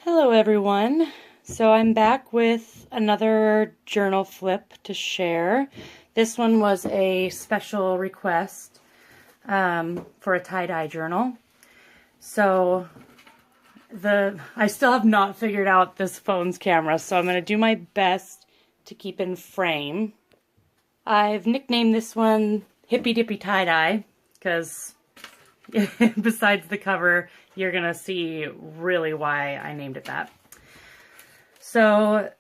Hello everyone. So I'm back with another journal flip to share. This one was a special request for a tie-dye journal. So I still have not figured out this phone's camera, so I'm going to do my best to keep in frame. I've nicknamed this one Hippy Dippy Tye Dye because besides the cover, you're going to see really why I named it that. So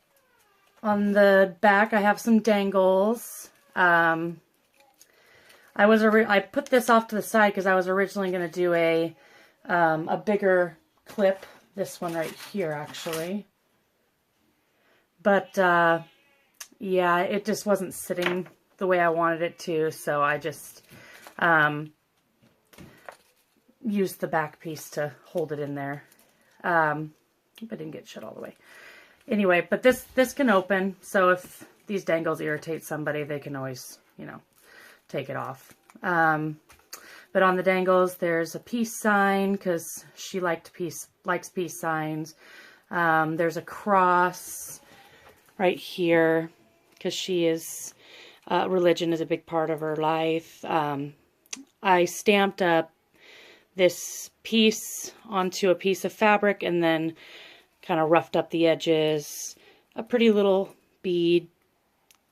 on the back, I have some dangles. I put this off to the side because I was originally going to do a bigger clip. This one right here, actually. But yeah, it just wasn't sitting the way I wanted it to, so I just used the back piece to hold it in there. I didn't get shut all the way. Anyway, but this can open, so if these dangles irritate somebody, they can always, take it off. But on the dangles, there's a peace sign because she likes peace signs. There's a cross right here because she is religion is a big part of her life. I stamped up this piece onto a piece of fabric and then kind of roughed up the edges. A pretty little bead,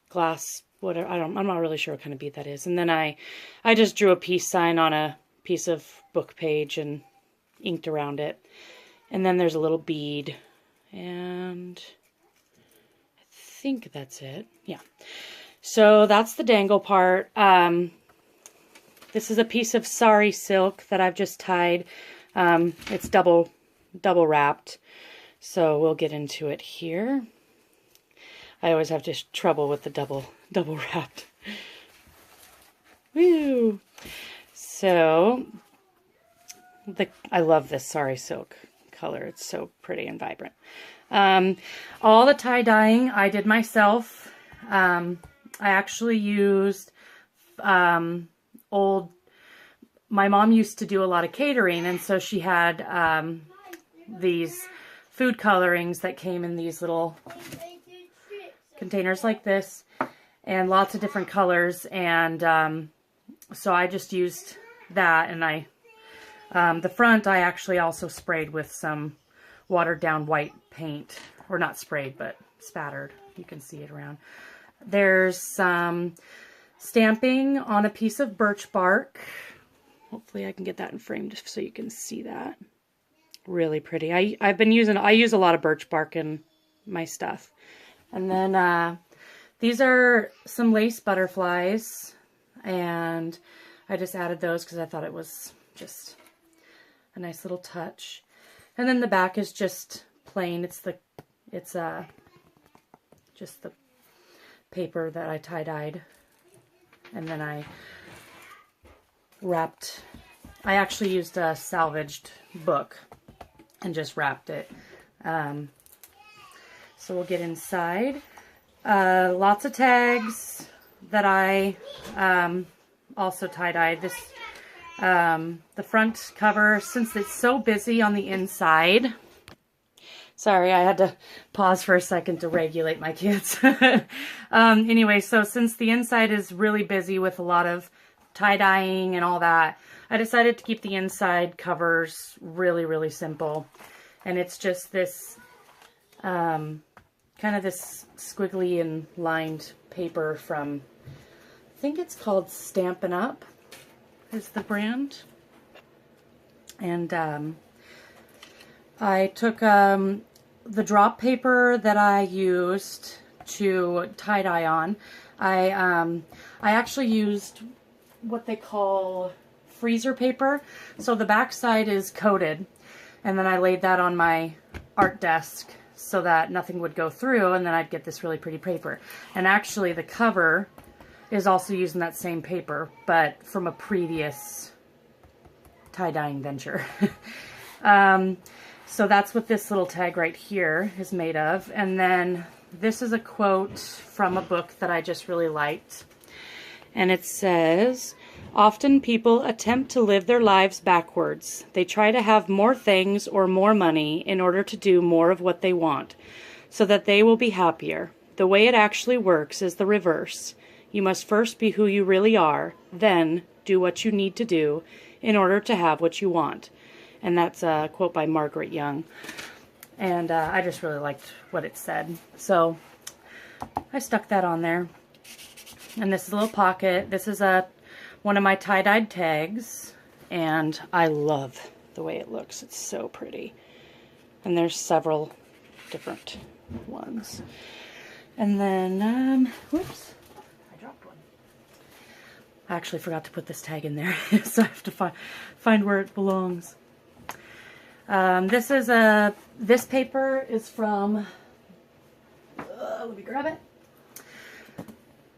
glass, whatever. I'm not really sure what kind of bead that is. And then I just drew a peace sign on a piece of book page and inked around it. And then there's a little bead. And I think that's it. Yeah. So that's the dangle part. This is a piece of sari silk that I've just tied. It's double wrapped. So we'll get into it here. I always have just trouble with the double wrapped. Woo! So I love this sari silk color. It's so pretty and vibrant. All the tie dyeing I did myself. I actually used my mom used to do a lot of catering, and so she had these food colorings that came in these little containers like this, and lots of different colors, and so I just used that, and the front I actually also sprayed with some watered down white paint, or not sprayed, but spattered. You can see it around. There's some stamping on a piece of birch bark. Hopefully I can get that in frame just so you can see that. Really pretty. I use a lot of birch bark in my stuff. And then these are some lace butterflies, and I just added those because I thought it was just a nice little touch. And then the back is just plain. It's just the paper that I tie-dyed, and then I actually used a salvaged book and just wrapped it. So we'll get inside. Lots of tags that I also tie-dyed. The front cover, since it's so busy on the inside. Sorry, I had to pause for a second to regulate my kids. Anyway, so since the inside is really busy with a lot of tie-dyeing and all that, I decided to keep the inside covers really, really simple. And it's just this, kind of this squiggly and lined paper from, I think it's called Stampin' Up! Is the brand. And I took the drop paper that I used to tie-dye on. I actually used what they call freezer paper. So the back side is coated, and then I laid that on my art desk so that nothing would go through, and then I'd get this really pretty paper. And actually the cover is also using that same paper, but from a previous tie-dyeing venture. So that's what this little tag right here is made of. And then this is a quote from a book that I just really liked. And it says, Often people attempt to live their lives backwards. They try to have more things or more money in order to do more of what they want, so that they will be happier. The way it actually works is the reverse. You must first be who you really are, then do what you need to do in order to have what you want. And that's a quote by Margaret Young. And I just really liked what it said. So I stuck that on there. And this is a little pocket. This is one of my tie-dyed tags, and I love the way it looks. It's so pretty. And there's several different ones. And then, whoops, I dropped one. I actually forgot to put this tag in there, so I have to find where it belongs. This paper is from, let me grab it.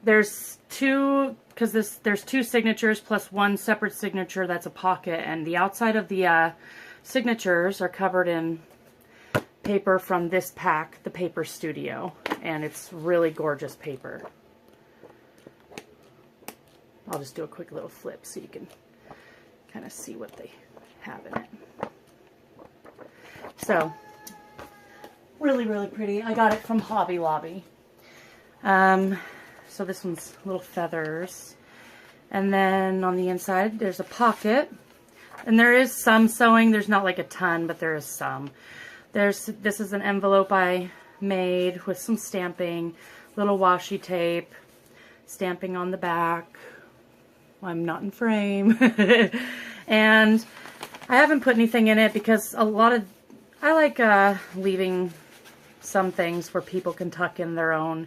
There's two, because there's two signatures plus one separate signature that's a pocket, and the outside of the signatures are covered in paper from this pack, the Paper Studio, and it's really gorgeous paper. I'll just do a quick little flip so you can kind of see what they have in it. So, really, really pretty. I got it from Hobby Lobby. So this one's little feathers. And then on the inside, there's a pocket. And there is some sewing. There's not like a ton, but there is some. This is an envelope I made with some stamping, little washi tape, stamping on the back. I'm not in frame. And I haven't put anything in it because I like leaving some things where people can tuck in their own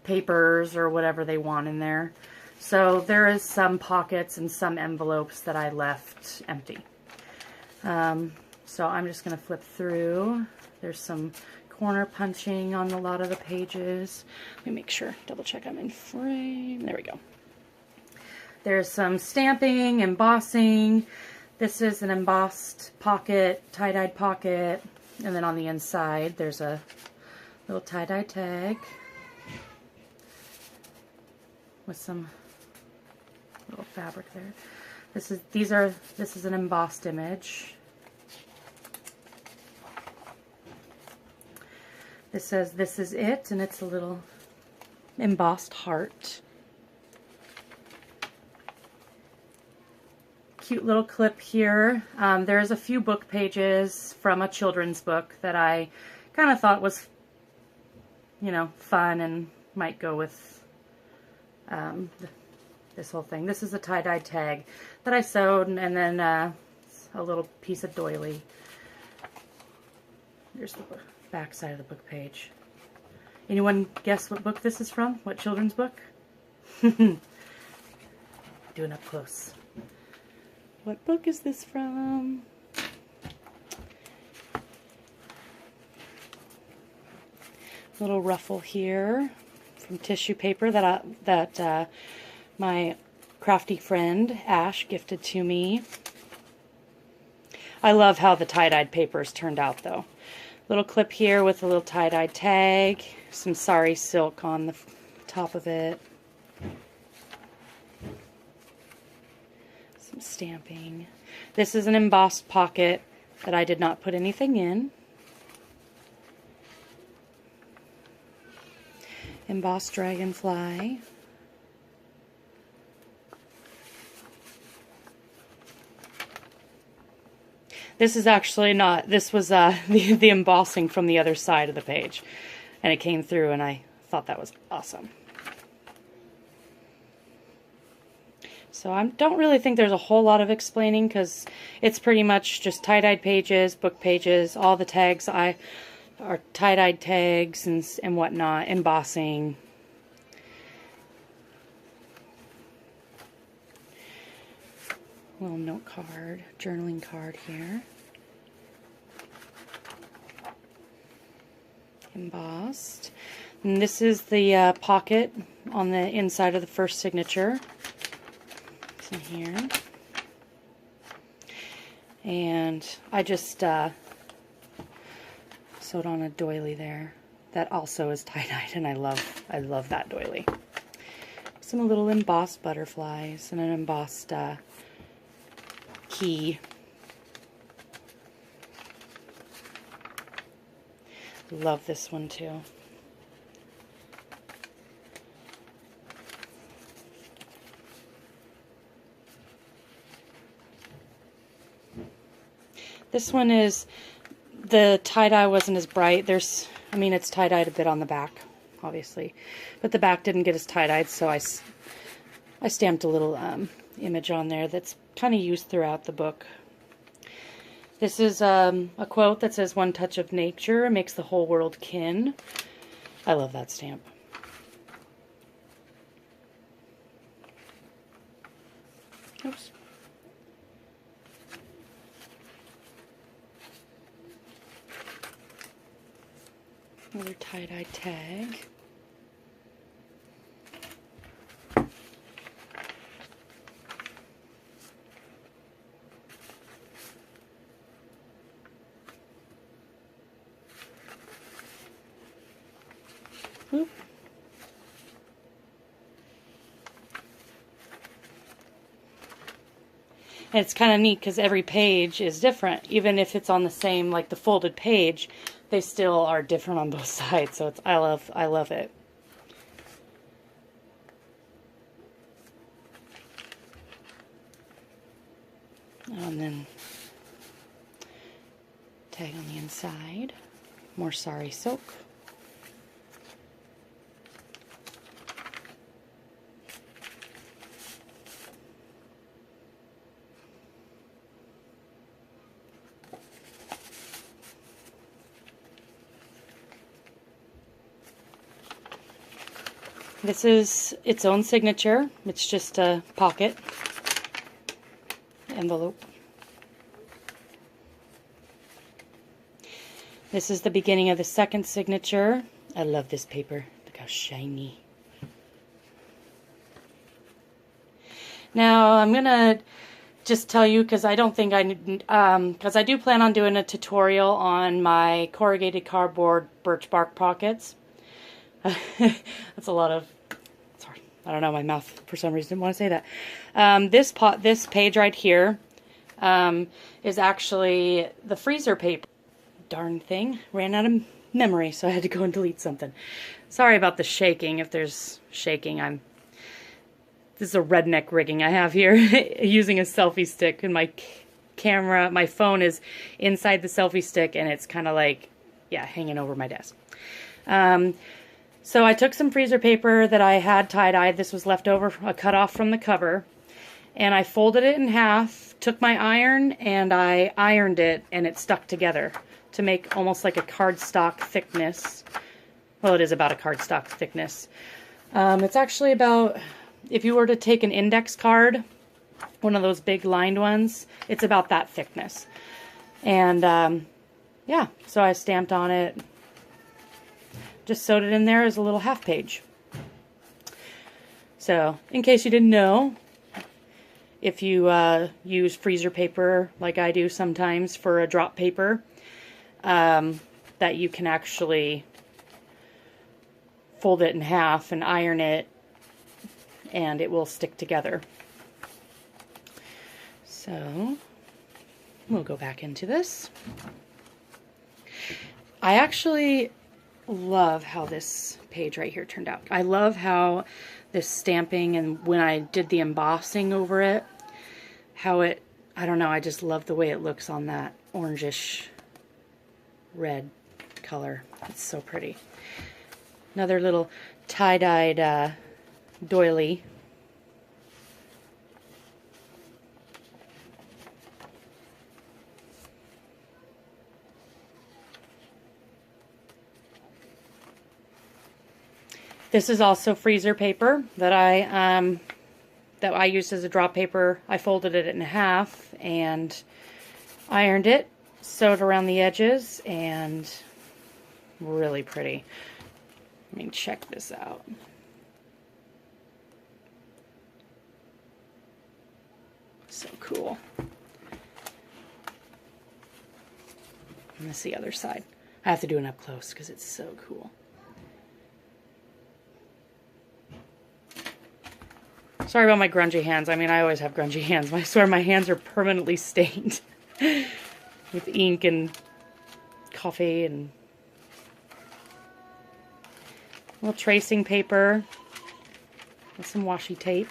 papers or whatever they want in there. So there is some pockets and some envelopes that I left empty. So I'm just going to flip through. There's some corner punching on a lot of the pages. Let me make sure, double check I'm in frame. There we go. There's some stamping, embossing. This is an embossed pocket, tie-dyed pocket. And then on the inside, there's a little tie-dye tag with some little fabric there. This is an embossed image. This says "This is it," and it's a little embossed heart. Cute little clip here. There's a few book pages from a children's book that I kind of thought was, you know, fun and might go with this whole thing. This is a tie-dye tag that I sewed, and then a little piece of doily. There's the back side of the book page. Anyone guess what book this is from? What children's book? Doing up close. What book is this from? Little ruffle here from tissue paper that my crafty friend Ash gifted to me. I love how the tie-dyed papers turned out though. Little clip here with a little tie-dye tag, some sari silk on the top of it. Some stamping. This is an embossed pocket that I did not put anything in. Embossed dragonfly. This is actually not, this was the embossing from the other side of the page. And it came through and I thought that was awesome. So I don't really think there's a whole lot of explaining because it's pretty much just tie-dyed pages, book pages, all the tags are tie-dyed tags and whatnot, embossing. Little note card, journaling card here. Embossed. And this is the pocket on the inside of the first signature. It's in here. And I just sewed on a doily there. That also is tie-dyed, and I love that doily. some little embossed butterflies and an embossed key. Love this one too. This one is, the tie-dye wasn't as bright. I mean, it's tie-dyed a bit on the back, obviously, but the back didn't get as tie-dyed, so I stamped a little image on there that's kind of used throughout the book. This is a quote that says, "One touch of nature makes the whole world kin." I love that stamp. Oops. Another tie-dye tag. Oop. And it's kind of neat because every page is different. Even if it's on the same, like the folded page, they still are different on both sides. So it's, I love it. And then tag on the inside. More sari silk. This is its own signature. It's just a pocket envelope. This is the beginning of the second signature. I love this paper. Look how shiny. Now I'm gonna just tell you, because I don't think because I do plan on doing a tutorial on my corrugated cardboard birch bark pockets. That's a lot of, sorry, I don't know, my mouth for some reason didn't want to say that. This page right here is actually the freezer paper. Darn thing, ran out of memory, so I had to go and delete something. Sorry about the shaking. If there's shaking, this is a redneck rigging I have here using a selfie stick, and my camera, my phone is inside the selfie stick, and it's kind of like, yeah, hanging over my desk. So I took some freezer paper that I had tie-dyed. This was left over, a cut off from the cover. And I folded it in half, took my iron, and I ironed it, and it stuck together to make almost like a cardstock thickness. Well, it is about a cardstock thickness. It's actually about, if you were to take an index card, one of those big lined ones, it's about that thickness. And yeah, so I stamped on it. Just sewed it in there as a little half page. So, in case you didn't know, if you use freezer paper like I do sometimes for a drop paper, that you can actually fold it in half and iron it, and it will stick together. So, we'll go back into this. I actually love how this page right here turned out. I love how this stamping, and when I did the embossing over it, how it, I don't know, I just love the way it looks on that orangish red color. It's so pretty. Another little tie-dyed doily. This is also freezer paper that I used as a drop paper. I folded it in half and ironed it, sewed around the edges, and really pretty. I mean, check this out. So cool. And this is the other side. I have to do it up close because it's so cool. Sorry about my grungy hands. I mean, I always have grungy hands. I swear my hands are permanently stained with ink and coffee and a little tracing paper with some washi tape.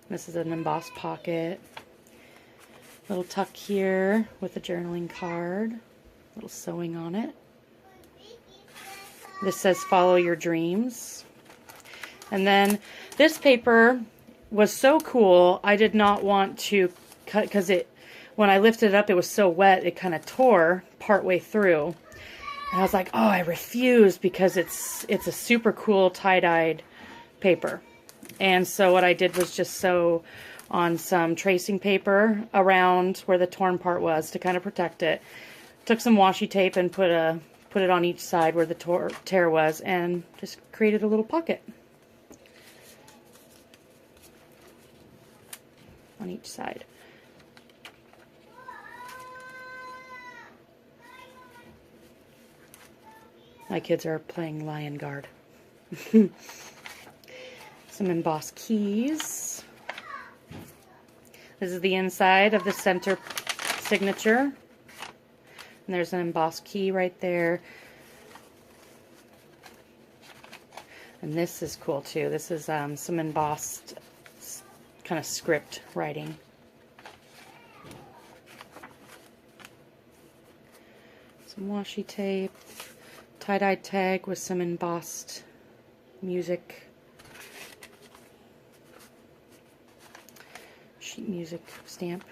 This is an embossed pocket. Little tuck here with a journaling card. Little sewing on it. This says follow your dreams. And then this paper was so cool, I did not want to cut, because when I lifted it up, it was so wet, it kind of tore partway through. And I was like, oh, I refuse, because it's a super cool tie-dyed paper. And so what I did was just sew on some tracing paper around where the torn part was to kind of protect it. Took some washi tape and put it on each side where the tear was, and just created a little pocket on each side. My kids are playing lion guard. Some embossed keys. This is the inside of the center signature. And there's an embossed key right there. And this is cool too. This is some embossed kind of script writing. Some washi tape. Tie-dye tag with some embossed music. Sheet music stamp.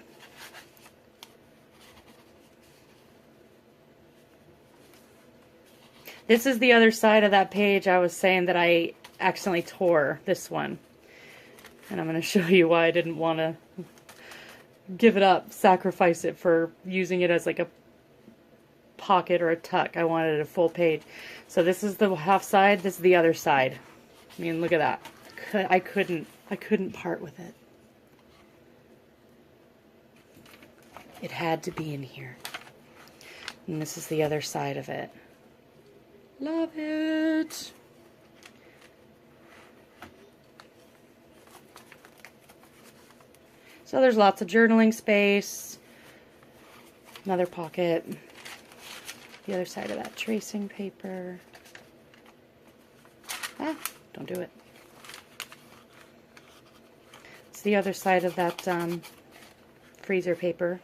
This is the other side of that page I was saying that I accidentally tore, this one. And I'm going to show you why I didn't want to give it up, sacrifice it for using it as like a pocket or a tuck. I wanted a full page. So this is the half side, this is the other side. I mean, look at that. I couldn't part with it. It had to be in here. And this is the other side of it. Love it. So there's lots of journaling space. Another pocket. The other side of that tracing paper. Ah, don't do it. It's the other side of that freezer paper.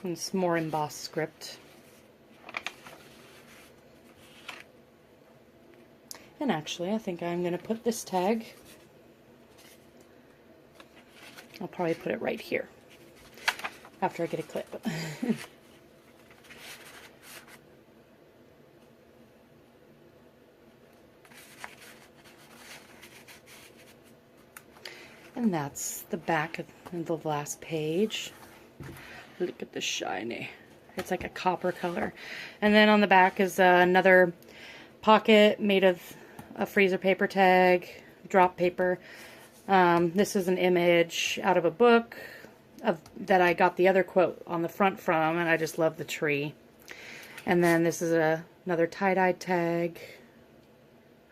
And some more embossed script. And actually, I think I'm going to put this tag, I'll probably put it right here after I get a clip. And that's the back of the last page. Look at the shiny. It's like a copper color. And then on the back is another pocket made of a freezer paper tag, drop paper. This is an image out of a book that I got the other quote on the front from, and I just love the tree. And then this is another tie-dye tag.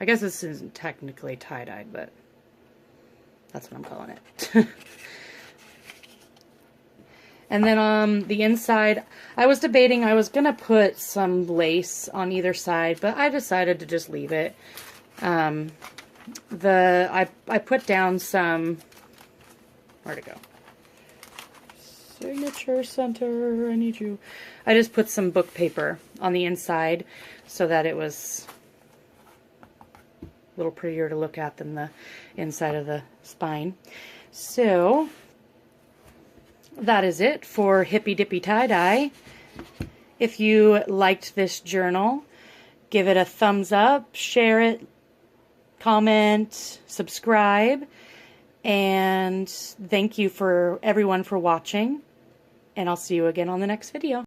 I guess this isn't technically tie-dyed, but that's what I'm calling it. And then on the inside, I was debating, I was going to put some lace on either side, but I decided to just leave it. I put down some, where'd it go? Signature center, I need you. I just put some book paper on the inside so that it was a little prettier to look at than the inside of the spine. So that is it for Hippy Dippy Tye Dye. If you liked this journal, give it a thumbs up, share it, comment, subscribe, and thank you for everyone for watching, and I'll see you again on the next video.